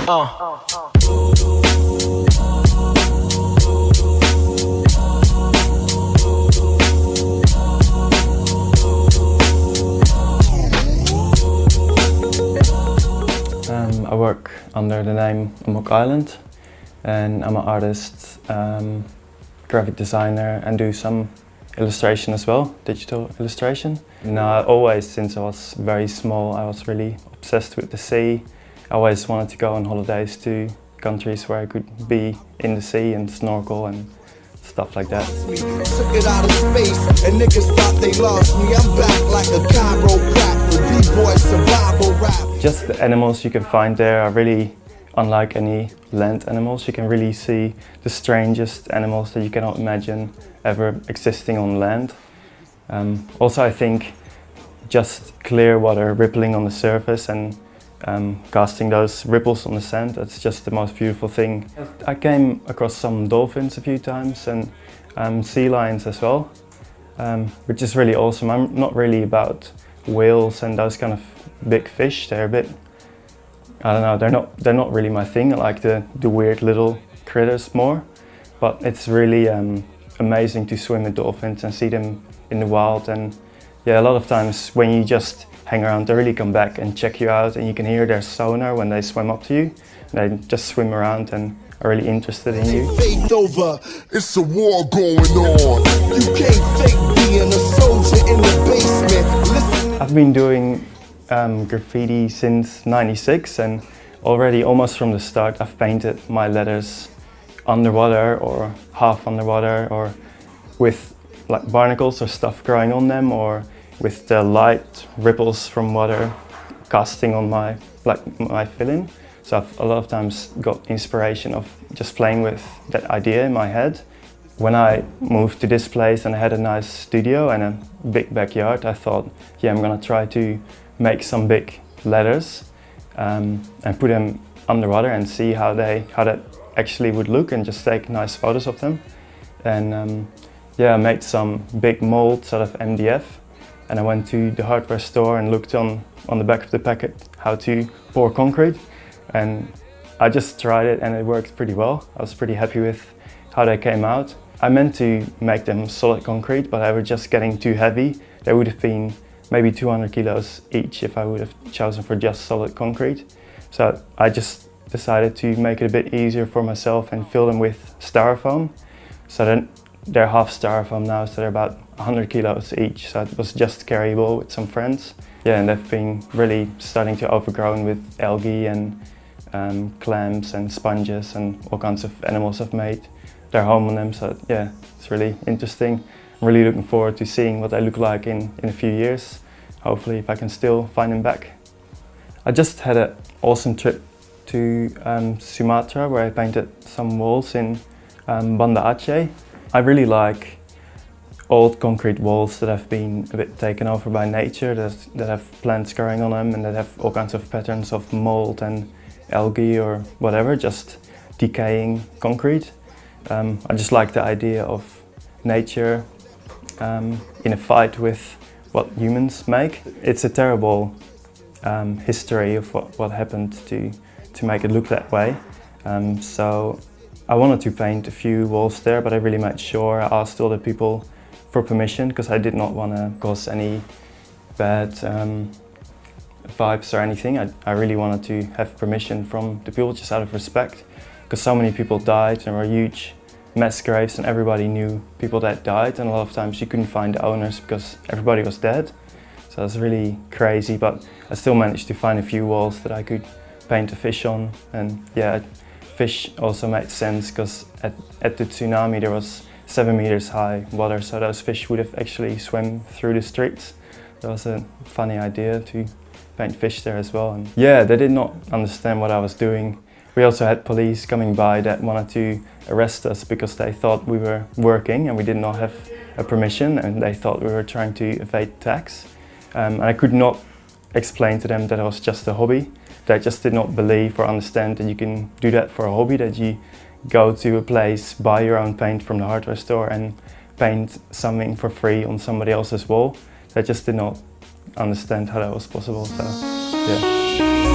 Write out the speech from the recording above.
I work under the name Amok Island, and I'm an artist, graphic designer, and do some illustration as well, digital illustration. Now, always, since I was very small, I was really obsessed with the sea. I always wanted to go on holidays to countries where I could be in the sea and snorkel and stuff like that. Took it out of space and niggas thought they lost me. I'm back like a chiropractor, B-boy survival rap. Just the animals you can find there are really unlike any land animals. You can really see the strangest animals that you cannot imagine ever existing on land. Also, I think just clear water rippling on the surface and casting those ripples on the sand, that's just the most beautiful thing. I came across some dolphins a few times and sea lions as well, which is really awesome. I'm not really about whales and those kind of big fish. They're a bit, I don't know, they're not really my thing. I like the weird little critters more, but it's really amazing to swim with dolphins and see them in the wild. And yeah, a lot of times when you just hang around, they really come back and check you out, and you can hear their sonar when they swim up to you. They just swim around and are really interested in you. Faith over, it's a war going on. You can't fake being a soldier in the basement. Listen. I've been doing graffiti since '96, and already almost from the start I've painted my letters underwater or half underwater, or with like barnacles or stuff growing on them, or with the light ripples from water casting on my fill-in. So I've a lot of times got inspiration of just playing with that idea in my head. When I moved to this place and I had a nice studio and a big backyard, I thought, yeah, I'm gonna try to make some big letters and put them underwater and see how that actually would look, and just take nice photos of them. And yeah, I made some big molds out of MDF. And I went to the hardware store and looked on the back of the packet how to pour concrete, and I just tried it and it worked pretty well. I was pretty happy with how they came out. I meant to make them solid concrete, but they were just getting too heavy. They would have been maybe 200 kilos each if I would have chosen for just solid concrete. So I just decided to make it a bit easier for myself and fill them with styrofoam. So then they're half styrofoam now, so they're about 100 kilos each, so it was just carryable with some friends. Yeah, and they've been really starting to overgrown with algae and clams and sponges and all kinds of animals have made their home on them. So yeah, it's really interesting. I'm really looking forward to seeing what they look like in a few years. Hopefully, if I can still find them back. I just had an awesome trip to Sumatra, where I painted some walls in Banda Aceh. I really like old concrete walls that have been a bit taken over by nature, that have plants growing on them and that have all kinds of patterns of mold and algae or whatever, just decaying concrete. I just like the idea of nature in a fight with what humans make. It's a terrible history of what happened to make it look that way. So I wanted to paint a few walls there, but I really made sure I asked all the people for permission, because I did not want to cause any bad vibes or anything. I really wanted to have permission from the people, just out of respect, because so many people died and there were huge mass graves and everybody knew people that died, and a lot of times you couldn't find the owners because everybody was dead. So it was really crazy, but I still managed to find a few walls that I could paint a fish on. And yeah, fish also made sense, because at the tsunami there was 7 meters high water, so those fish would have actually swam through the streets. That was a funny idea to paint fish there as well. And yeah, they did not understand what I was doing. We also had police coming by that wanted to arrest us because they thought we were working and we did not have a permission, and they thought we were trying to evade tax. And I could not explain to them that it was just a hobby. They just did not believe or understand that you can do that for a hobby, that you go to a place, buy your own paint from the hardware store and paint something for free on somebody else's wall. They just did not understand how that was possible, so yeah.